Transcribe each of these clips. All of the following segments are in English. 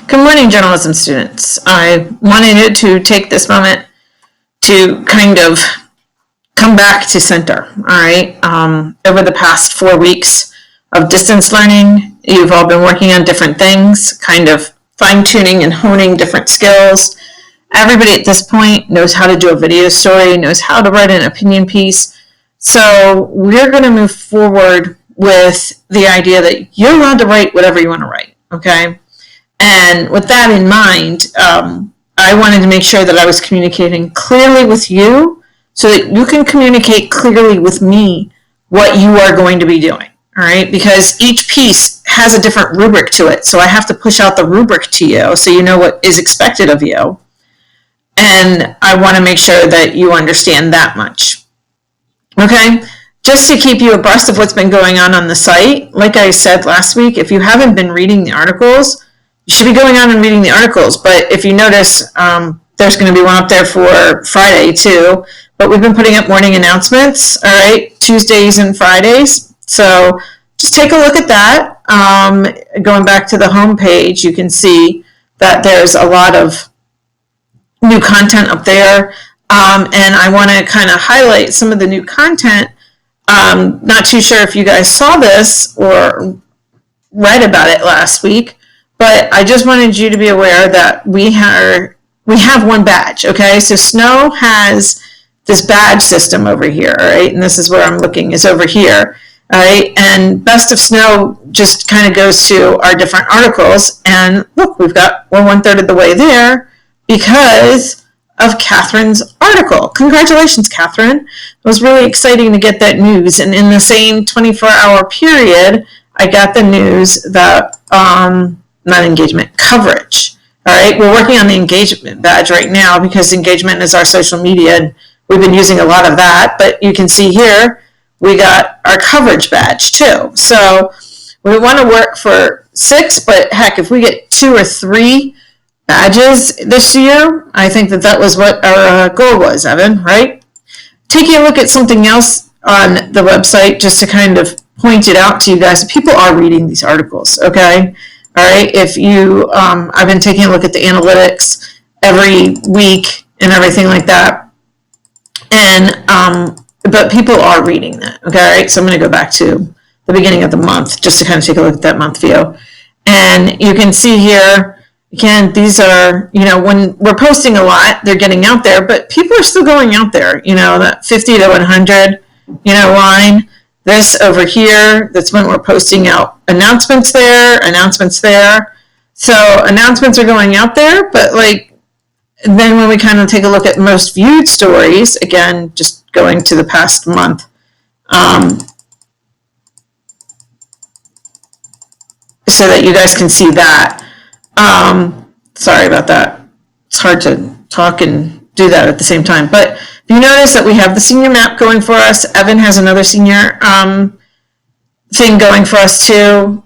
Good morning, journalism students. I wanted to take this moment to kind of come back to center, all right? Over the past 4 weeks of distance learning, you've all been working on different things, kind of fine-tuning and honing different skills. Everybody at this point knows how to do a video story, knows how to write an opinion piece. So we're going to move forward with the idea that you're allowed to write whatever you want to write, okay? And with that in mind, I wanted to make sure that I was communicating clearly with you so that you can communicate clearly with me what you are going to be doing, all right? Because each piece has a different rubric to it, so I have to push out the rubric to you so you know what is expected of you. And I want to make sure that you understand that much, okay? Just to keep you abreast of what's been going on the site, like I said last week, if you haven't been reading the articles, you should be going on and reading the articles. But if you notice, there's going to be one up there for Friday too. But we've been putting up morning announcements, all right, Tuesdays and Fridays. So just take a look at that. Going back to the home page, you can see that there's a lot of new content up there. And I want to kind of highlight some of the new content. Not too sure if you guys saw this or read about it last week. But I just wanted you to be aware that we have one badge, okay? So Snow has this badge system over here, all right? And this is where I'm looking, is over here, all right? And Best of Snow just kind of goes to our different articles. And look, we're 1/3 of the way there because of Catherine's article. Congratulations, Catherine. It was really exciting to get that news. And in the same 24-hour period, I got the news that... not engagement, coverage. All right, we're working on the engagement badge right now because engagement is our social media, and we've been using a lot of that. But you can see here, we got our coverage badge too. So we want to work for 6, but heck, if we get 2 or 3 badges this year, I think that was what our goal was, Evan, right? Taking a look at something else on the website, just to kind of point it out to you guys, people are reading these articles, okay? All right, if you, I've been taking a look at the analytics every week and everything like that, and but people are reading that, okay? All right, so I'm going to go back to the beginning of the month just to kind of take a look at that month view, and you can see here, again, these are, when we're posting a lot, they're getting out there, but people are still going out there, that 50 to 100, line. This over here, that's when we're posting out announcements there. So announcements are going out there, but then when we kind of take a look at most viewed stories, again, just going to the past month, so that you guys can see that. Sorry about that. It's hard to talk and do that at the same time, but you notice that we have the senior map going for us. Evan has another senior thing going for us too.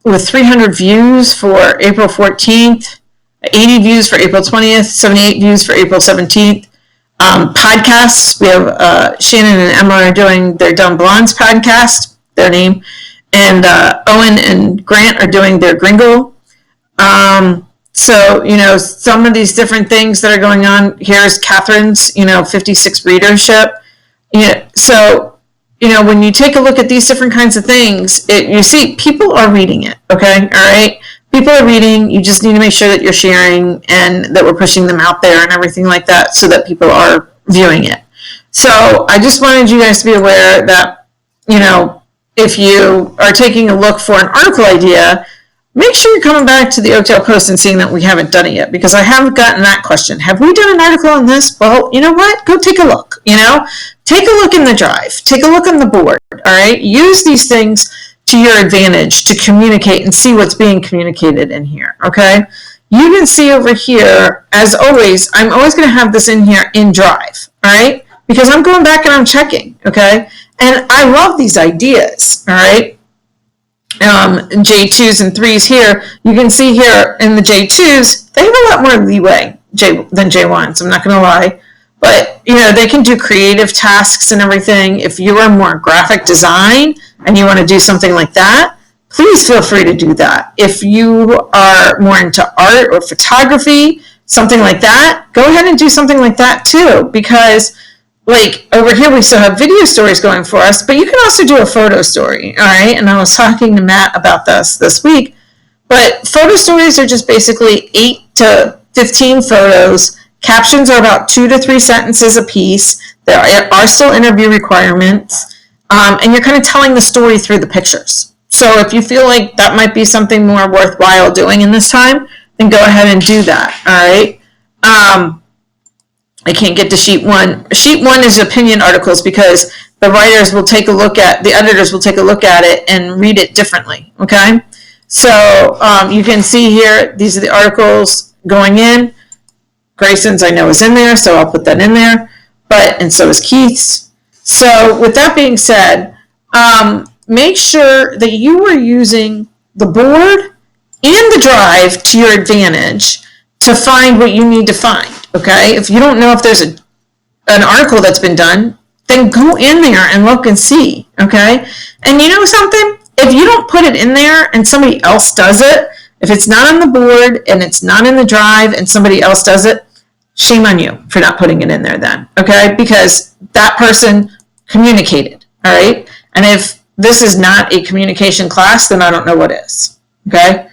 With 300 views for April 14th, 80 views for April 20th, 78 views for April 17th. Podcasts, we have Shannon and Emma are doing their Dumb Blondes podcast, their name, and Owen and Grant are doing their Gringle. So, some of these different things that are going on, here's Catherine's, 56 readership. So, when you take a look at these different kinds of things, you see people are reading it, okay? All right? People are reading. You just need to make sure that you're sharing and that we're pushing them out there and everything like that so that people are viewing it. So, I just wanted you guys to be aware that, if you are taking a look for an article idea, make sure you're coming back to the Oakdale Post and seeing that we haven't done it yet, because I haven't gotten that question. Have we done an article on this? Well, you know what? Go take a look, Take a look in the drive. Take a look on the board, all right? Use these things to your advantage to communicate and see what's being communicated in here, okay? You can see over here, as always, I'm always going to have this in here in Drive, all right? Because I'm going back and I'm checking, okay? And I love these ideas, all right? J2s and 3s here, you can see here in the J2s, they have a lot more leeway than J1s, I'm not going to lie. But, they can do creative tasks and everything. If you are more graphic design and you want to do something like that, please feel free to do that. If you are more into art or photography, something like that, go ahead and do something like that too, because like over here we still have video stories going for us, but you can also do a photo story, all right? And I was talking to Matt about this week, but photo stories are just basically 8 to 15 photos. Captions are about 2 to 3 sentences a piece. There are still interview requirements, and you're kind of telling the story through the pictures. So if you feel like that might be something more worthwhile doing in this time, then go ahead and do that, all right? I can't get to sheet 1. Sheet 1 is opinion articles because the writers will take a look at, the editors will take a look at it and read it differently, okay? So you can see here, these are the articles going in. Grayson's I know is in there, so I'll put that in there, and so is Keith's. So with that being said, make sure that you are using the board and the drive to your advantage to find what you need to find, okay? If you don't know if there's an article that's been done, then go in there and look and see, okay? And you know something? If you don't put it in there and somebody else does it, if it's not on the board and it's not in the drive and somebody else does it, shame on you for not putting it in there then, okay? Because that person communicated, all right? And if this is not a communication class, then I don't know what is, okay?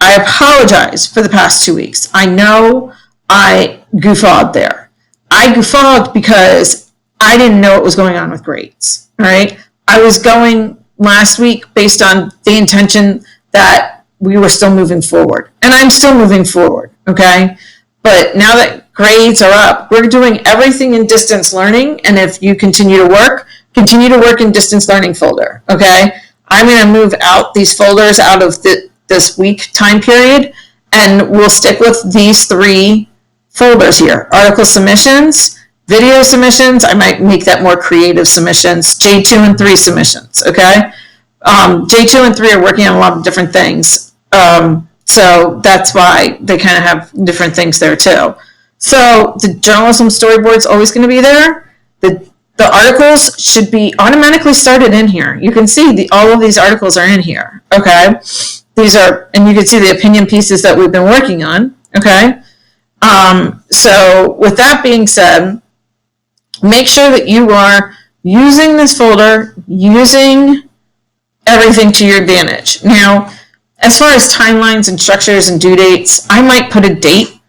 I apologize for the past 2 weeks. I know I goofogged there. I goofogged because I didn't know what was going on with grades, all right? I was going last week based on the intention that we were still moving forward. And I'm still moving forward, okay? But now that grades are up, we're doing everything in distance learning. And if you continue to work in distance learning folder, okay? I'm going to move out these folders out of this week time period, and we'll stick with these 3 folders here. Article submissions, video submissions, I might make that more creative submissions, J2 and 3 submissions, okay? J2 and 3 are working on a lot of different things. So that's why they kind of have different things there too. So the journalism storyboard is always going to be there. The articles should be automatically started in here. You can see all of these articles are in here, okay? These are, and you can see the opinion pieces that we've been working on, okay? So with that being said, make sure that you are using this folder, using everything to your advantage. Now, as far as timelines and structures and due dates, I might put a date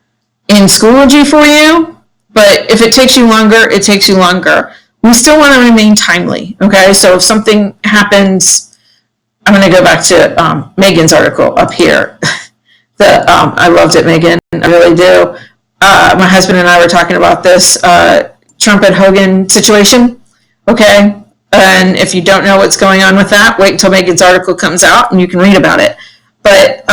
in Schoology for you, but if it takes you longer, it takes you longer. We still want to remain timely, okay? So if something happens, I'm going to go back to Megan's article up here. I loved it, Megan. I really do. My husband and I were talking about this Trump and Hogan situation, okay? And if you don't know what's going on with that, wait until Megan's article comes out and you can read about it. But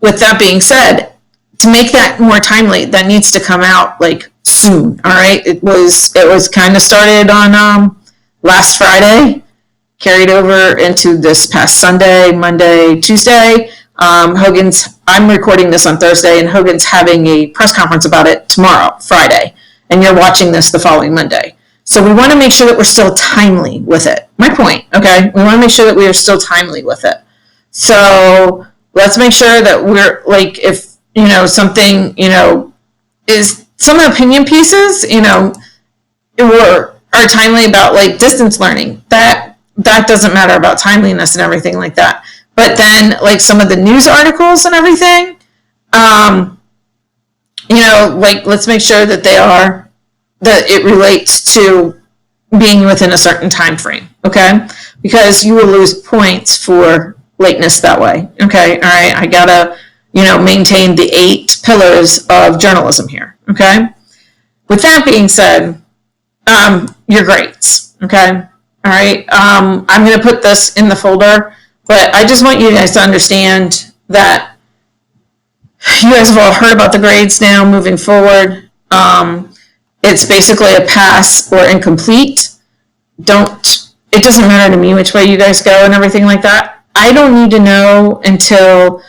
with that being said, to make that more timely, that needs to come out like soon, all right? It was kind of started on last Friday, carried over into this past Sunday, Monday, Tuesday. I'm recording this on Thursday, and Hogan's having a press conference about it tomorrow, Friday, and you're watching this the following Monday. So we want to make sure that we're still timely with it. My point, okay? We want to make sure that we are still timely with it. So let's make sure that we're, like, if, something, is some opinion pieces, are timely about, like, distance learning. That doesn't matter about timeliness and everything like that. But then, like, some of the news articles and everything, like, let's make sure that that it relates to being within a certain time frame, okay? Because you will lose points for lateness that way, okay? All right, I gotta, maintain the 8 pillars of journalism here, okay? With that being said, your grades, okay? All right, I'm gonna put this in the folder, but I just want you guys to understand that you guys have all heard about the grades now moving forward. It's basically a pass or incomplete. It doesn't matter to me which way you guys go and everything like that. I don't need to know until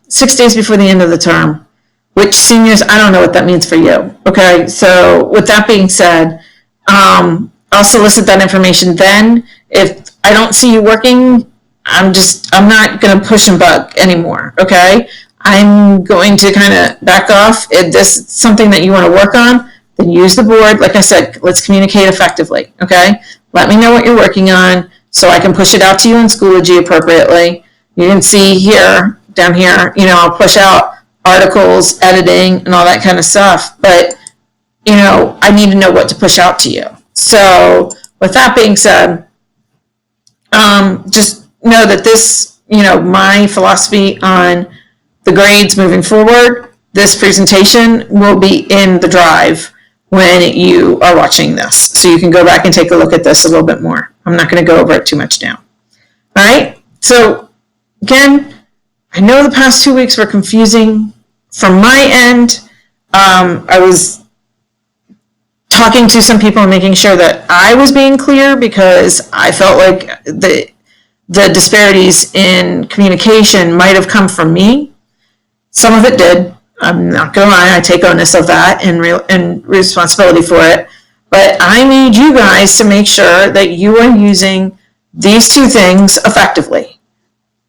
6 days before the end of the term. Which seniors, I don't know what that means for you. Okay, so with that being said, I'll solicit that information then. If I don't see you working I'm not going to push and bug anymore, okay? I'm going to kind of back off. If this is something that you want to work on, then use the board. Like I said, let's communicate effectively, okay? Let me know what you're working on so I can push it out to you in Schoology appropriately. You can see here, down here, I'll push out articles, editing, and all that kind of stuff. But, I need to know what to push out to you. So with that being said, just know that this, my philosophy on the grades moving forward, this presentation will be in the drive when you are watching this. So you can go back and take a look at this a little bit more. I'm not going to go over it too much now. All right. So again, I know the past 2 weeks were confusing. From my end, I was talking to some people and making sure that I was being clear, because I felt like the disparities in communication might have come from me. Some of it did. I'm not going to lie. I take onus of that and responsibility for it. But I need you guys to make sure that you are using these two things effectively.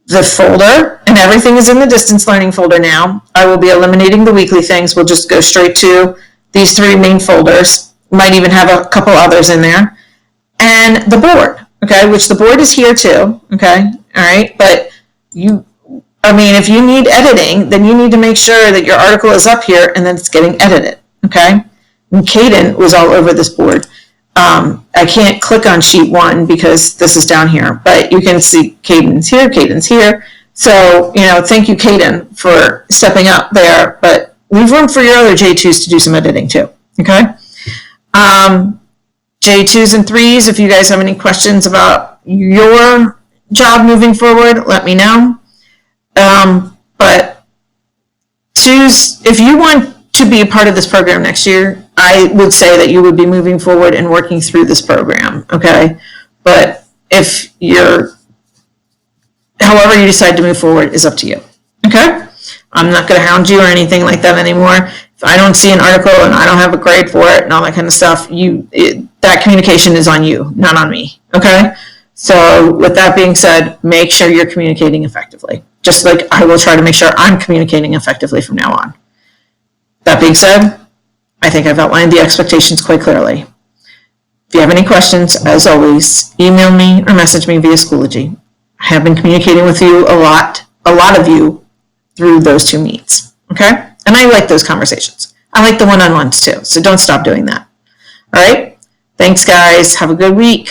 The folder, and everything is in the distance learning folder now. I will be eliminating the weekly things. We'll just go straight to these 3 main folders. Might even have a couple others in there. And the board, okay, which the board is here too, okay, all right? But if you need editing, then you need to make sure that your article is up here and then it's getting edited, okay? And Caden was all over this board. I can't click on sheet 1 because this is down here, but you can see Caden's here. So, thank you, Caden, for stepping up there, but leave room for your other J2s to do some editing too, okay? J2s and 3s, if you guys have any questions about your job moving forward, let me know. But 2s, if you want to be a part of this program next year, I would say that you would be moving forward and working through this program, okay? But if however you decide to move forward is up to you, okay? I'm not going to hound you or anything like that anymore. If I don't see an article and I don't have a grade for it and all that kind of stuff, that communication is on you, not on me, okay? So with that being said, make sure you're communicating effectively, just like I will try to make sure I'm communicating effectively from now on. That being said, I think I've outlined the expectations quite clearly. If you have any questions, as always, email me or message me via Schoology. I have been communicating with you a lot of you through those 2 meets, okay? And I like those conversations. I like the one-on-ones too, so don't stop doing that. All right? Thanks, guys. Have a good week.